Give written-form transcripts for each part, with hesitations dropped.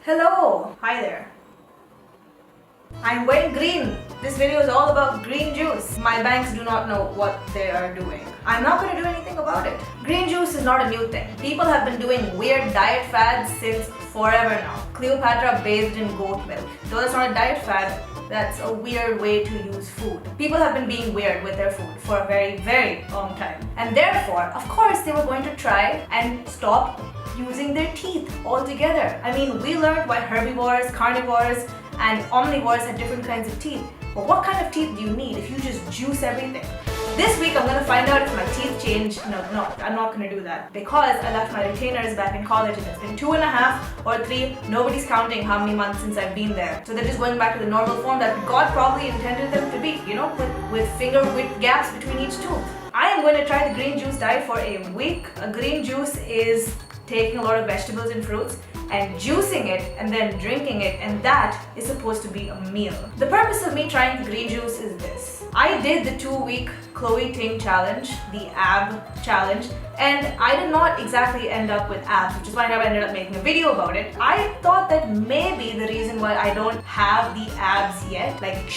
Hello! Hi there. I'm wearing green. This video is all about green juice. My banks do not know what they are doing. I'm not going to do anything about it. Green juice is not a new thing. People have been doing weird diet fads since forever now. Cleopatra bathed in goat milk. Though that's not a diet fad, that's a weird way to use food. People have been being weird with their food for a very, very long time. And therefore, of course, they were going to try and stop using their teeth altogether. I mean, we learned why herbivores, carnivores, and omnivores had different kinds of teeth. But what kind of teeth do you need if you just juice everything? This week I'm going to find out if my teeth change. No, I'm not going to do that because I left my retainers back in college and it's been 2.5 or 3, nobody's counting how many months since I've been there. So they're just going back to the normal form that God probably intended them to be, with finger width gaps between each tooth. I am going to try the green juice diet for a week. A green juice is taking a lot of vegetables and fruits and juicing it and then drinking it, and that is supposed to be a meal. The purpose of me trying the green juice is this. I did the 2-week Chloe Ting challenge, the ab challenge, and I did not exactly end up with abs, which is why I ended up making a video about it. I thought that maybe the reason why I don't have the abs yet, like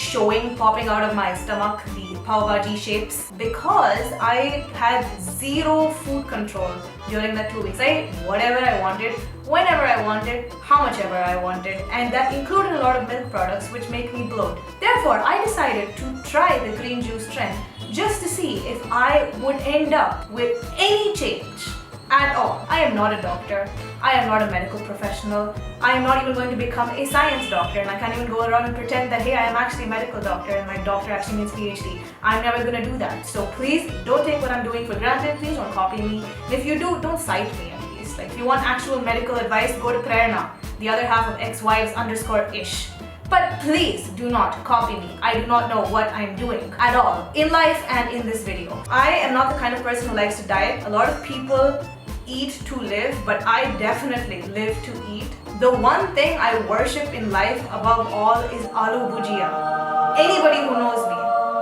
popping out of my stomach, the pav bhaji shapes, because I had zero food control during that 2 weeks. I ate whatever I wanted, whenever I wanted, how much ever I wanted, and that included a lot of milk products which make me bloat. Therefore, I decided to try the green juice trend just to see if I would end up with any change at all. I am not a doctor. I am not a medical professional. I am not even going to become a science doctor, and I can't even go around and pretend that, hey, I am actually a medical doctor and my doctor actually means PhD. I'm never going to do that. So please don't take what I'm doing for granted. Please don't copy me. And if you do, don't cite me at least. Like, if you want actual medical advice, go to Prerna, the other half of xwives_ish. But please do not copy me. I do not know what I'm doing at all in life and in this video. I am not the kind of person who likes to diet. A lot of people eat to live, but I definitely live to eat. The one thing I worship in life above all is aloo bhujia. Anybody who knows me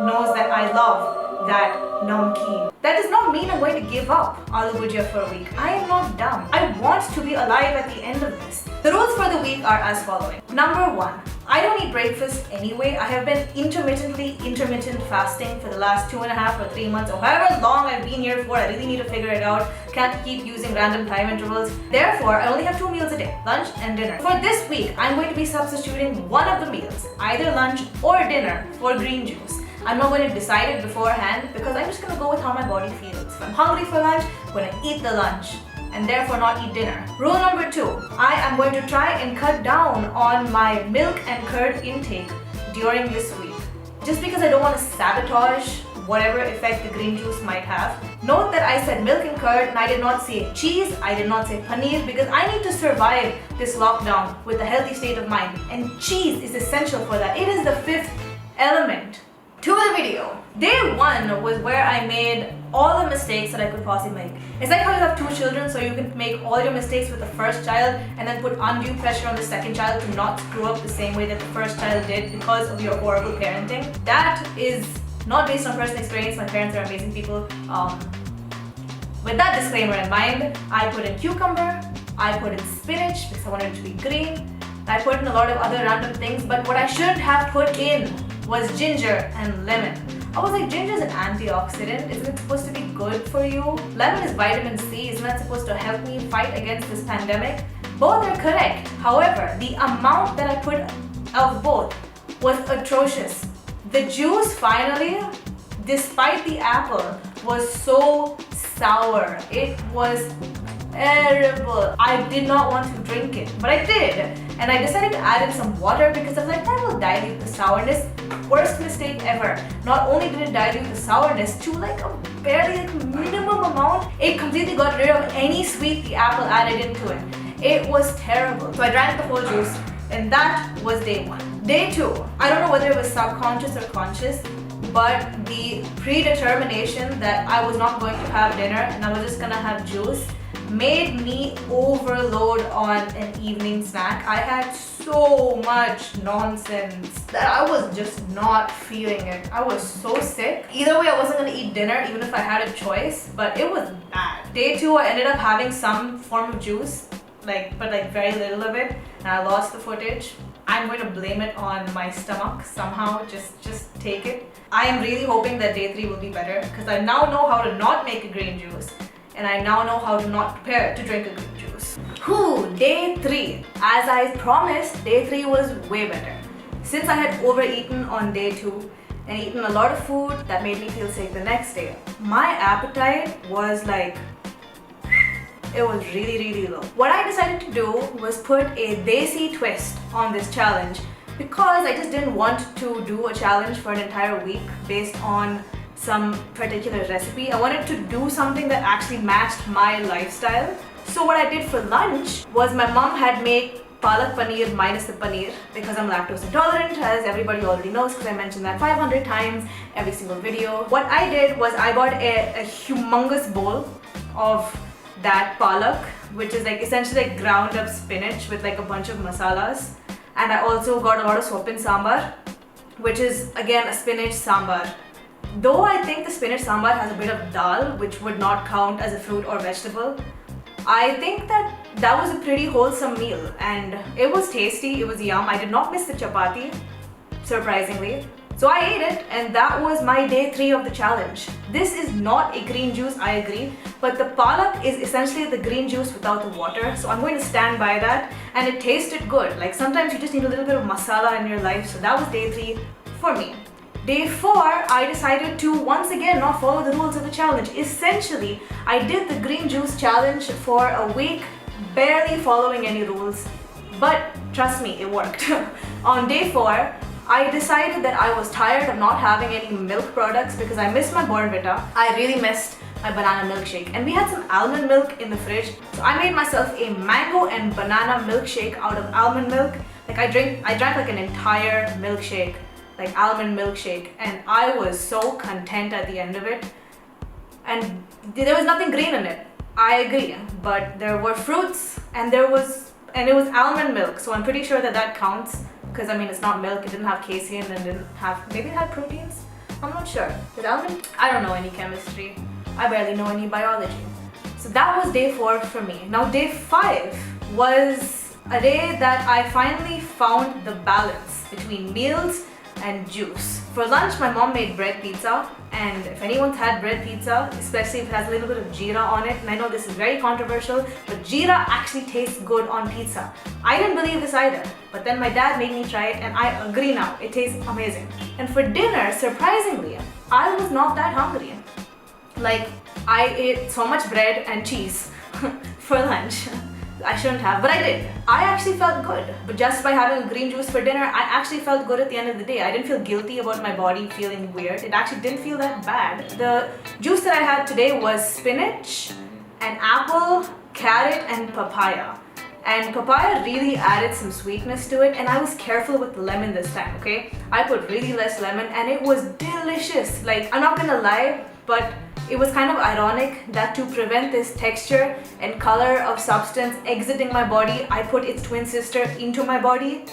knows that I love that namkeen. That does not mean I'm going to give up aloo bhujia for a week. I am not dumb. I want to be alive at the end of this. The rules for the week are as following. Number 1. I don't eat breakfast anyway. I have been intermittent fasting for the last 2.5 or 3 months, or however long I've been here for. I really need to figure it out. Can't keep using random time intervals. Therefore, I only have 2 meals a day, lunch and dinner. For this week, I'm going to be substituting one of the meals, either lunch or dinner, for green juice. I'm not going to decide it beforehand because I'm just going to go with how my body feels. If I'm hungry for lunch, I'm going to eat the lunch and therefore not eat dinner. Rule number 2, I am going to try and cut down on my milk and curd intake during this week. Just because I don't want to sabotage whatever effect the green juice might have. Note that I said milk and curd and I did not say cheese, I did not say paneer, because I need to survive this lockdown with a healthy state of mind, and cheese is essential for that. It is the 5th element to the video. Day 1 was where I made all the mistakes that I could possibly make. It's like how you have 2 children, so you can make all your mistakes with the first child and then put undue pressure on the second child to not screw up the same way that the first child did because of your horrible parenting. That is not based on personal experience. My parents are amazing people. With that disclaimer in mind, I put in cucumber, I put in spinach because I wanted it to be green, I put in a lot of other random things, but what I should have put in was ginger and lemon. I was like, ginger is an antioxidant. Isn't it supposed to be good for you? Lemon is vitamin C. Isn't that supposed to help me fight against this pandemic? Both are correct. However, the amount that I put of both was atrocious. The juice finally, despite the apple, was so sour. It was terrible. I did not want to drink it, but I did. And I decided to add in some water because I was like, that will dilute the sourness. Worst mistake ever. Not only did it dilute the sourness to like a barely minimum amount, it completely got rid of any sweet the apple added into it. It was terrible. So I drank the whole juice, and that was day 1. Day 2, I don't know whether it was subconscious or conscious, but the predetermination that I was not going to have dinner and I was just gonna have juice made me overload on an evening snack. I had so much nonsense that I was just not feeling it. I was so sick. Either way, I wasn't gonna eat dinner even if I had a choice, but it was bad. Day 2, I ended up having some form of juice, but very little of it. and I lost the footage. I'm going to blame it on my stomach somehow. Just take it. I am really hoping that day 3 will be better because I now know how to not make a green juice, and I now know how to not prepare to drink a green juice. Whew, day 3. As I promised, day 3 was way better. Since I had overeaten on day 2 and eaten a lot of food that made me feel sick the next day, my appetite was like, it was really low. What I decided to do was put a desi twist on this challenge because I just didn't want to do a challenge for an entire week based on some particular recipe. I wanted to do something that actually matched my lifestyle. So what I did for lunch was my mom had made palak paneer minus the paneer because I'm lactose intolerant, as everybody already knows because I mentioned that 500 times every single video. What I did was I got a humongous bowl of that palak, which is like essentially like ground up spinach with like a bunch of masalas, and I also got a lot of soppin sambar, which is again a spinach sambar. Though I think the spinach sambar has a bit of dal, which would not count as a fruit or vegetable, I think that was a pretty wholesome meal and it was tasty, it was yum. I did not miss the chapati, surprisingly. So I ate it and that was my day 3 of the challenge. This is not a green juice, I agree, but the palak is essentially the green juice without the water. So I'm going to stand by that, and it tasted good. Like sometimes you just need a little bit of masala in your life. So that was day 3 for me. Day 4, I decided to once again not follow the rules of the challenge. Essentially, I did the green juice challenge for a week, barely following any rules. But trust me, it worked. On day 4, I decided that I was tired of not having any milk products because I missed my Bournvita. I really missed my banana milkshake, and we had some almond milk in the fridge. So I made myself a mango and banana milkshake out of almond milk. Like I drank like an entire milkshake, like almond milkshake, and I was so content at the end of it. And there was nothing green in it, I agree, but there were fruits and it was almond milk, so I'm pretty sure that counts. Because I mean, it's not milk, it didn't have casein and didn't have, maybe it had proteins? I'm not sure. Did almond? I don't know any chemistry. I barely know any biology. So that was day 4 for me. Now day 5 was a day that I finally found the balance between meals and juice. For lunch, my mom made bread pizza, and if anyone's had bread pizza, especially if it has a little bit of jeera on it, and I know this is very controversial, but jeera actually tastes good on pizza. I didn't believe this either, but then my dad made me try it and I agree now, it tastes amazing. And for dinner, surprisingly, I was not that hungry. Like, I ate so much bread and cheese for lunch. I shouldn't have, but I did. I actually felt good. But just by having a green juice for dinner, I actually felt good at the end of the day. I didn't feel guilty about my body feeling weird. It actually didn't feel that bad. The juice that I had today was spinach, an apple, carrot, and papaya. And papaya really added some sweetness to it, and I was careful with the lemon this time, okay? I put really less lemon and it was delicious. Like, I'm not gonna lie, but it was kind of ironic that to prevent this texture and color of substance exiting my body, I put its twin sister into my body.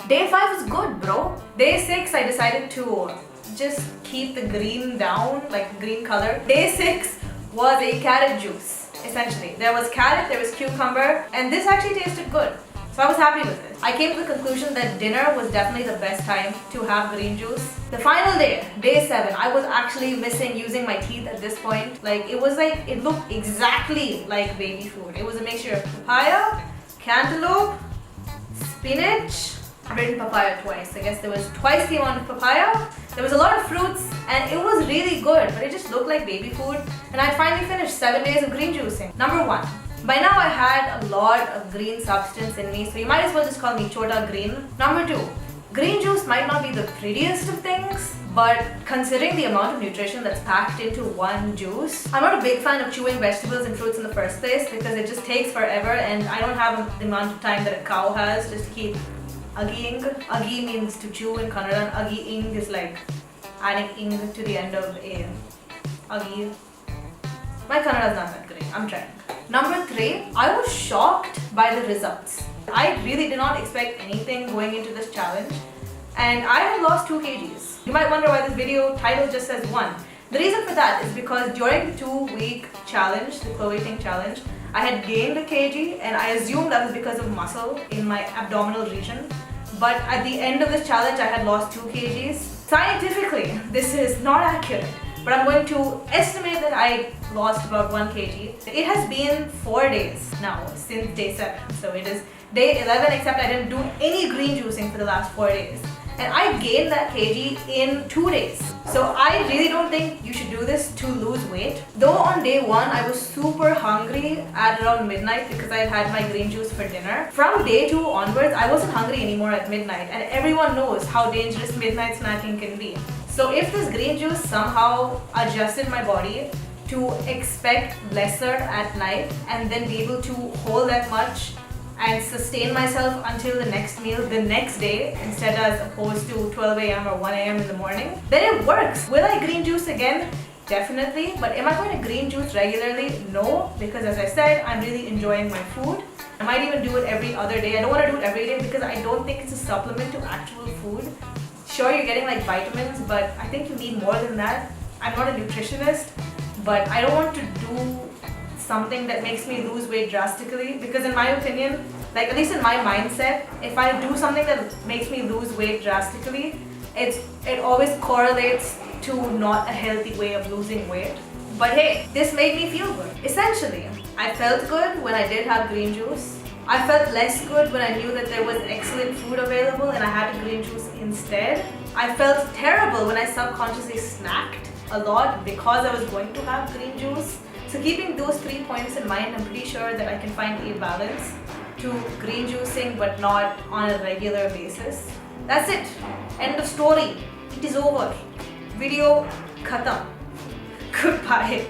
Day 5 was good, bro. Day 6, I decided to just keep the green down, like green color. Day 6 was a carrot juice, essentially. There was carrot, there was cucumber, and this actually tasted good. So I was happy with it. I came to the conclusion that dinner was definitely the best time to have green juice. The final day, day 7, I was actually missing using my teeth at this point. Like, it looked exactly like baby food. It was a mixture of papaya, cantaloupe, spinach. I've written papaya twice. I guess there was twice the amount of papaya. There was a lot of fruits and it was really good, but it just looked like baby food. And I finally finished 7 days of green juicing. Number 1. By now I had a lot of green substance in me, so you might as well just call me Chota Green. Number 2, green juice might not be the prettiest of things, but considering the amount of nutrition that's packed into one juice, I'm not a big fan of chewing vegetables and fruits in the first place because it just takes forever and I don't have the amount of time that a cow has just to keep aggiing. Aggi means to chew in Kannada, and aggiing is like adding ing to the end of a aggi. My Kannada is not that great, I'm trying. Number 3, I was shocked by the results. I really did not expect anything going into this challenge, and I had lost 2 kgs. You might wonder why this video title just says 1. The reason for that is because during the 2-week challenge, the Chloe Ting challenge, I had gained a kg and I assumed that was because of muscle in my abdominal region. But at the end of this challenge, I had lost 2 kgs. Scientifically, this is not accurate, but I'm going to estimate that I lost about 1 kg. It has been 4 days now since day 7. So it is day 11, except I didn't do any green juicing for the last 4 days. And I gained that kg in 2 days. So I really don't think you should do this to lose weight. Though on day 1, I was super hungry at around midnight because I had my green juice for dinner. From day 2 onwards, I wasn't hungry anymore at midnight, and everyone knows how dangerous midnight snacking can be. So if this green juice somehow adjusted my body to expect lesser at night and then be able to hold that much and sustain myself until the next meal the next day instead as opposed to 12 a.m. or 1 a.m. in the morning, then it works. Will I green juice again? Definitely. But am I going to green juice regularly? No, because as I said, I'm really enjoying my food. I might even do it every other day. I don't want to do it every day because I don't think it's a supplement to actual food. Sure, you're getting like vitamins, but I think you need more than that. I'm not a nutritionist, but I don't want to do something that makes me lose weight drastically, because in my opinion, like at least in my mindset, if I do something that makes me lose weight drastically, it always correlates to not a healthy way of losing weight. But hey, this made me feel good. Essentially, I felt good when I did have green juice. I felt less good when I knew that there was excellent food available and I had a green juice instead. I felt terrible when I subconsciously snacked a lot because I was going to have green juice. So keeping those 3 points in mind, I'm pretty sure that I can find a balance to green juicing but not on a regular basis. That's it. End of story. It is over. Video khatam. Goodbye.